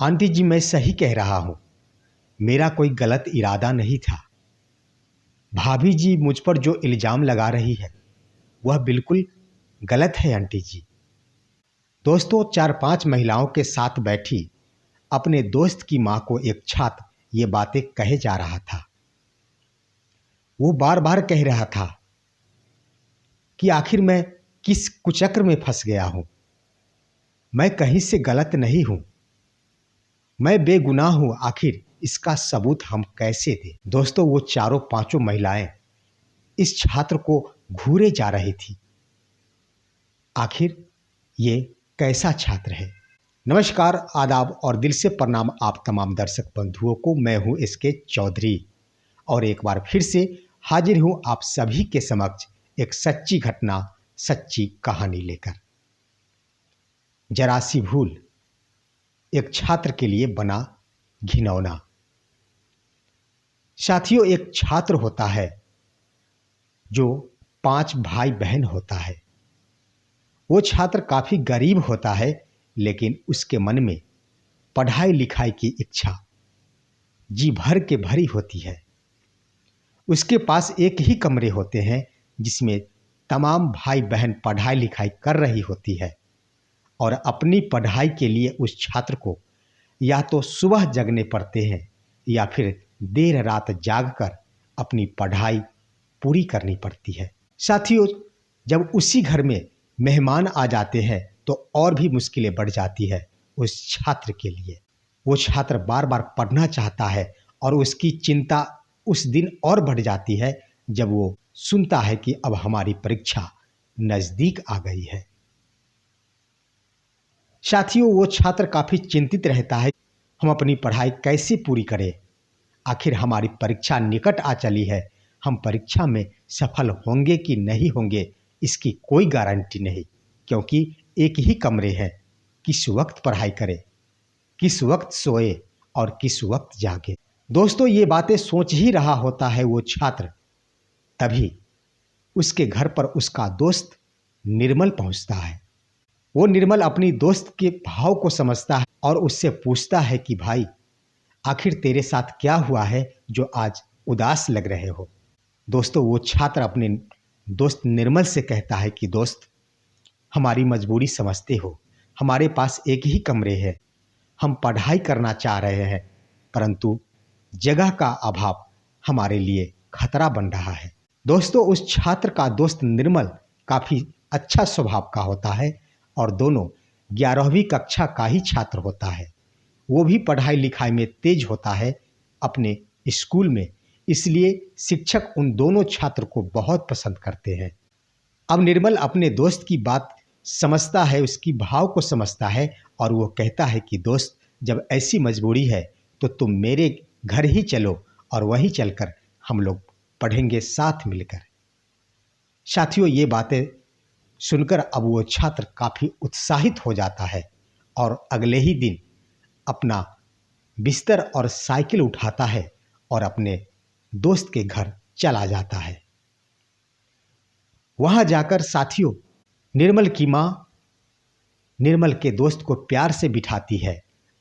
Aunty जी, मैं सही कह रहा हूँ। मेरा कोई गलत इरादा नहीं था। भाभी जी मुझ पर जो इल्ज़ाम लगा रही है वह बिल्कुल गलत है आंटी जी। दोस्तों, 4-5 महिलाओं के साथ बैठी अपने दोस्त की माँ को एक छात्र ये बातें कहे जा रहा था। वो बार बार कह रहा था कि आखिर मैं किस कुचक्र में फंस गया हूँ। मैं कहीं से गलत नहीं हूँ, मैं बेगुनाह हूँ। आखिर इसका सबूत हम कैसे दें। दोस्तों, वो चारों पांचों महिलाएं इस छात्र को घूरे जा रही थी। आखिर ये कैसा छात्र है। नमस्कार, आदाब और दिल से प्रणाम आप तमाम दर्शक बंधुओं को। मैं हूं एसके चौधरी और एक बार फिर से हाजिर हूं आप सभी के समक्ष एक सच्ची घटना, सच्ची कहानी लेकर। जरा सी भूल एक छात्र के लिए बना घिनौना। साथियों, एक छात्र होता है जो 5 भाई बहन होता है। वो छात्र काफी गरीब होता है, लेकिन उसके मन में पढ़ाई लिखाई की इच्छा जी भर के भरी होती है। उसके पास एक ही कमरे होते हैं जिसमें तमाम भाई बहन पढ़ाई लिखाई कर रही होती है और अपनी पढ़ाई के लिए उस छात्र को या तो सुबह जगने पड़ते हैं या फिर देर रात जागकर अपनी पढ़ाई पूरी करनी पड़ती है। साथियों, जब उसी घर में मेहमान आ जाते हैं तो और भी मुश्किलें बढ़ जाती है उस छात्र के लिए। वो छात्र बार बार पढ़ना चाहता है और उसकी चिंता उस दिन और बढ़ जाती है जब वो सुनता है कि अब हमारी परीक्षा नजदीक आ गई है। साथियों, वो छात्र काफी चिंतित रहता है, हम अपनी पढ़ाई कैसे पूरी करें। आखिर हमारी परीक्षा निकट आ चली है, हम परीक्षा में सफल होंगे कि नहीं होंगे इसकी कोई गारंटी नहीं, क्योंकि एक ही कमरे हैं। किस वक्त पढ़ाई करें, किस वक्त सोए और किस वक्त जागे। दोस्तों, ये बातें सोच ही रहा होता है वो छात्र, तभी उसके घर पर उसका दोस्त निर्मल पहुंचता है। वो निर्मल अपनी दोस्त के भाव को समझता है और उससे पूछता है कि भाई, आखिर तेरे साथ क्या हुआ है जो आज उदास लग रहे हो। दोस्तों, वो छात्र अपने दोस्त निर्मल से कहता है कि दोस्त, हमारी मजबूरी समझते हो, हमारे पास एक ही कमरे है, हम पढ़ाई करना चाह रहे हैं, परंतु जगह का अभाव हमारे लिए खतरा बन रहा है। दोस्तों, उस छात्र का दोस्त निर्मल काफी अच्छा स्वभाव का होता है और दोनों 11वीं कक्षा का ही छात्र होता है। वो भी पढ़ाई लिखाई में तेज होता है अपने स्कूल में, इसलिए शिक्षक उन दोनों छात्र को बहुत पसंद करते हैं। अब निर्मल अपने दोस्त की बात समझता है, उसकी भाव को समझता है और वो कहता है कि दोस्त, जब ऐसी मजबूरी है तो तुम मेरे घर ही चलो और वहीं चलकर हम लोग पढ़ेंगे साथ मिलकर। साथियों, ये बातें सुनकर अब वो छात्र काफी उत्साहित हो जाता है और अगले ही दिन अपना बिस्तर और साइकिल उठाता है और अपने दोस्त के घर चला जाता है। वहां जाकर साथियों, निर्मल की मां निर्मल के दोस्त को प्यार से बिठाती है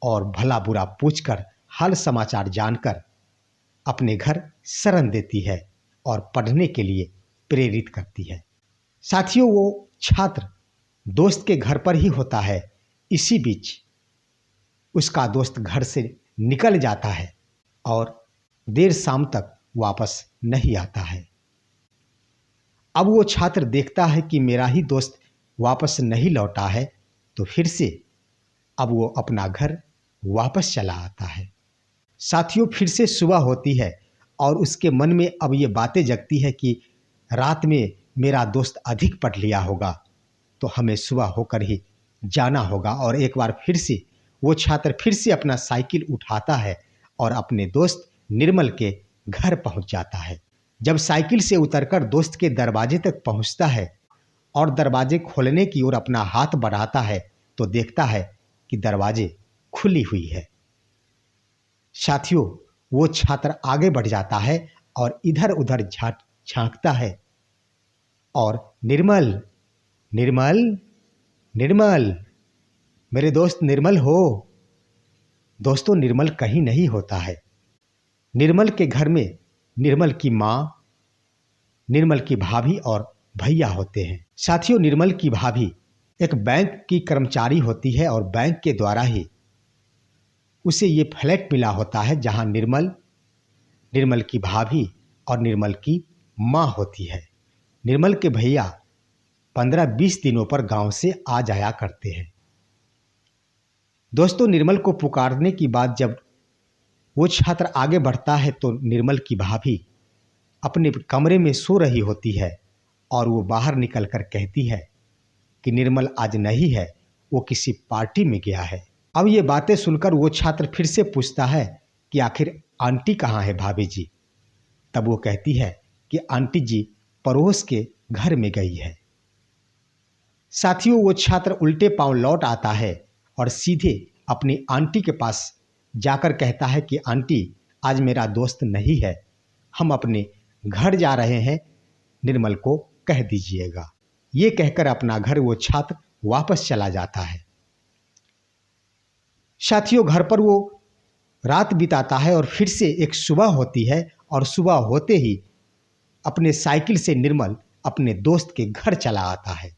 और भला बुरा पूछकर हाल समाचार जानकर अपने घर शरण देती है और पढ़ने के लिए प्रेरित करती है। साथियों, वो छात्र दोस्त के घर पर ही होता है। इसी बीच उसका दोस्त घर से निकल जाता है और देर शाम तक वापस नहीं आता है। अब वो छात्र देखता है कि मेरा ही दोस्त वापस नहीं लौटा है, तो फिर से अब वो अपना घर वापस चला आता है। साथियों, फिर से सुबह होती है और उसके मन में अब ये बातें जगती है कि रात में मेरा दोस्त अधिक पढ़ लिया होगा, तो हमें सुबह होकर ही जाना होगा। और एक बार फिर से वो छात्र फिर से अपना साइकिल उठाता है और अपने दोस्त निर्मल के घर पहुंच जाता है। जब साइकिल से उतरकर दोस्त के दरवाजे तक पहुंचता है और दरवाजे खोलने की ओर अपना हाथ बढ़ाता है तो देखता है कि दरवाजे खुली हुई है। साथियों, वो छात्र आगे बढ़ जाता है और इधर उधर झांकता है और निर्मल, निर्मल, निर्मल, मेरे दोस्त निर्मल हो, दोस्तों, निर्मल कहीं नहीं होता है। निर्मल के घर में निर्मल की माँ, निर्मल की भाभी और भैया होते हैं। साथियों, निर्मल की भाभी एक बैंक की कर्मचारी होती है और बैंक के द्वारा ही उसे ये फ्लैट मिला होता है जहां निर्मल, निर्मल की भाभी और निर्मल की माँ होती है। निर्मल के भैया 15-20 दिनों पर गांव से आ जाया करते हैं। दोस्तों, निर्मल को पुकारने की बाद जब वो छात्र आगे बढ़ता है तो निर्मल की भाभी अपने कमरे में सो रही होती है और वो बाहर निकलकर कहती है कि निर्मल आज नहीं है, वो किसी पार्टी में गया है। अब ये बातें सुनकर वो छात्र फिर से पूछता है कि आखिर आंटी कहाँ है भाभी जी? तब वो कहती है कि आंटी जी पड़ोस के घर में गई है। साथियों, वो छात्र उल्टे पांव लौट आता है और सीधे अपनी आंटी के पास जाकर कहता है कि आंटी, आज मेरा दोस्त नहीं है, हम अपने घर जा रहे हैं, निर्मल को कह दीजिएगा। ये कहकर अपना घर वो छात्र वापस चला जाता है। साथियों, घर पर वो रात बिताता है और फिर से एक सुबह होती है और सुबह होते ही अपने साइकिल से निर्मल अपने दोस्त के घर चला आता है।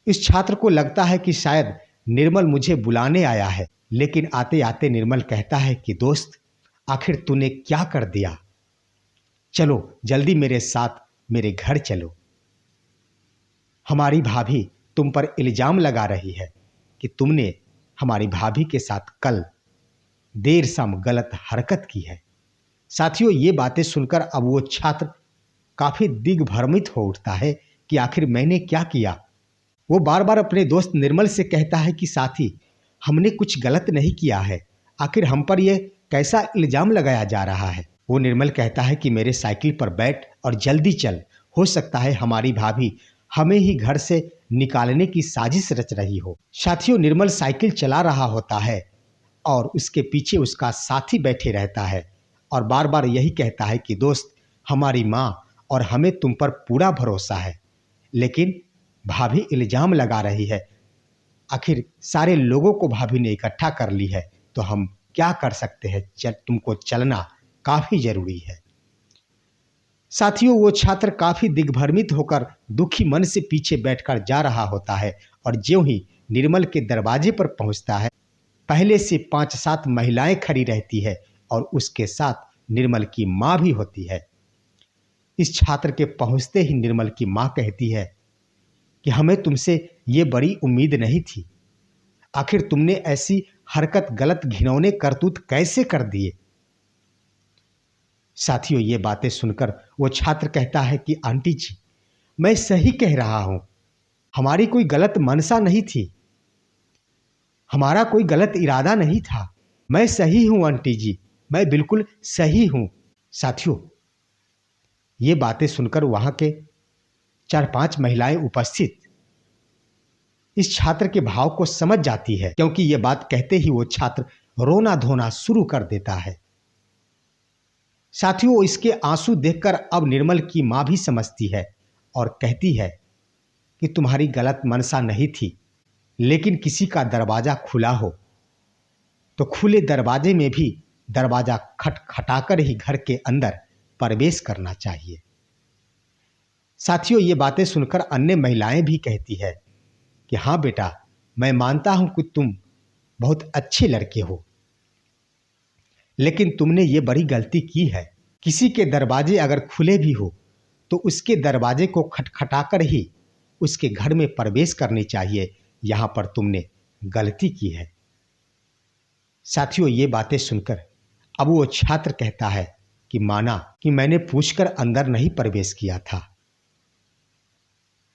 इस छात्र को लगता है कि शायद निर्मल मुझे बुलाने आया है, लेकिन आते आते निर्मल कहता है कि दोस्त, आखिर तूने क्या कर दिया? चलो जल्दी मेरे साथ मेरे घर चलो। हमारी भाभी तुम पर इल्जाम लगा रही है कि तुमने हमारी भाभी के साथ कल देर शाम गलत हरकत की है। साथियों, ये बातें सुनकर अब वो छात्र काफी दिग्भ्रमित हो उठता है कि आखिर मैंने क्या किया। वो बार बार अपने दोस्त निर्मल से कहता है कि साथी, हमने कुछ गलत नहीं किया है, आखिर हम पर यह कैसा इल्जाम लगाया जा रहा है। वो निर्मल कहता है कि मेरे साइकिल पर बैठ और जल्दी चल, हो सकता है हमारी भाभी हमें ही घर से निकालने की साजिश रच रही हो। साथियों, निर्मल साइकिल चला रहा होता है और उसके पीछे उसका साथी बैठे रहता है और बार बार यही कहता है कि दोस्त, हमारी माँ और हमें तुम पर पूरा भरोसा है, लेकिन भाभी इल्जाम लगा रही है। आखिर सारे लोगों को भाभी ने इकट्ठा कर ली है, तो हम क्या कर सकते हैं? तुमको चलना काफी जरूरी है। साथियों, वो छात्र काफी दिग्भ्रमित होकर दुखी मन से पीछे बैठकर जा रहा होता है और ज्यों ही निर्मल के दरवाजे पर पहुंचता है, पहले से 5-7 महिलाएं खड़ी रहती है और उसके साथ निर्मल की माँ भी होती है। इस छात्र के पहुंचते ही निर्मल की माँ कहती है कि हमें तुमसे ये बड़ी उम्मीद नहीं थी, आखिर तुमने ऐसी हरकत, गलत घिनौने करतूत कैसे कर दिए? साथियों, ये बातें सुनकर वो छात्र कहता है कि आंटी जी, मैं सही कह रहा हूं, हमारी कोई गलत मनसा नहीं थी, हमारा कोई गलत इरादा नहीं था, मैं सही हूं आंटी जी, मैं बिल्कुल सही हूं। साथियों, ये बातें सुनकर वहां के 4-5 महिलाएं उपस्थित इस छात्र के भाव को समझ जाती है, क्योंकि ये बात कहते ही वो छात्र रोना धोना शुरू कर देता है। साथियों, इसके आंसू देखकर अब निर्मल की मां भी समझती है और कहती है कि तुम्हारी गलत मनसा नहीं थी, लेकिन किसी का दरवाजा खुला हो तो खुले दरवाजे में भी दरवाजा खटखटाकर ही घर के अंदर प्रवेश करना चाहिए। साथियों, ये बातें सुनकर अन्य महिलाएं भी कहती है कि हाँ बेटा, मैं मानता हूं कि तुम बहुत अच्छे लड़के हो, लेकिन तुमने ये बड़ी गलती की है। किसी के दरवाजे अगर खुले भी हो तो उसके दरवाजे को खटखटाकर ही उसके घर में प्रवेश करनी चाहिए, यहां पर तुमने गलती की है। साथियों, ये बातें सुनकर अब वो छात्र कहता है कि माना कि मैंने पूछकर अंदर नहीं प्रवेश किया था,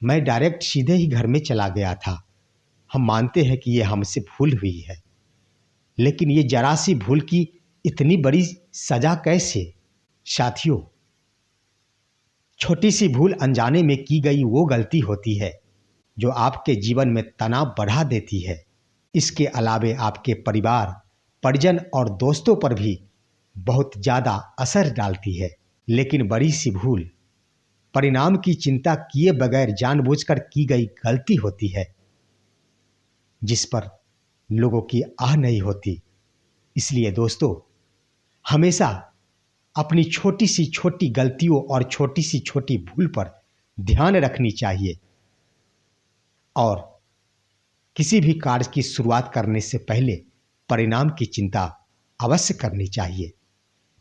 मैं डायरेक्ट सीधे ही घर में चला गया था। हम मानते हैं कि ये हमसे भूल हुई है, लेकिन ये जरा सी भूल की इतनी बड़ी सजा कैसे? साथियों, छोटी सी भूल अनजाने में की गई वो गलती होती है जो आपके जीवन में तनाव बढ़ा देती है। इसके अलावे आपके परिवार, परिजन और दोस्तों पर भी बहुत ज़्यादा असर डालती है। लेकिन बड़ी सी भूल परिणाम की चिंता किए बगैर जानबूझकर की गई गलती होती है, जिस पर लोगों की आह नहीं होती, इसलिए दोस्तों, हमेशा अपनी छोटी सी छोटी गलतियों और छोटी सी छोटी भूल पर ध्यान रखनी चाहिए और किसी भी कार्य की शुरुआत करने से पहले परिणाम की चिंता अवश्य करनी चाहिए।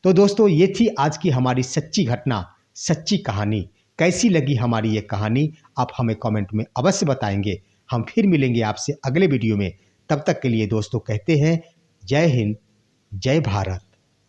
तो दोस्तों, ये थी आज की हमारी सच्ची घटना, सच्ची कहानी। कैसी लगी हमारी ये कहानी, आप हमें कमेंट में अवश्य बताएंगे। हम फिर मिलेंगे आपसे अगले वीडियो में। तब तक के लिए दोस्तों कहते हैं जय हिंद, जय भारत।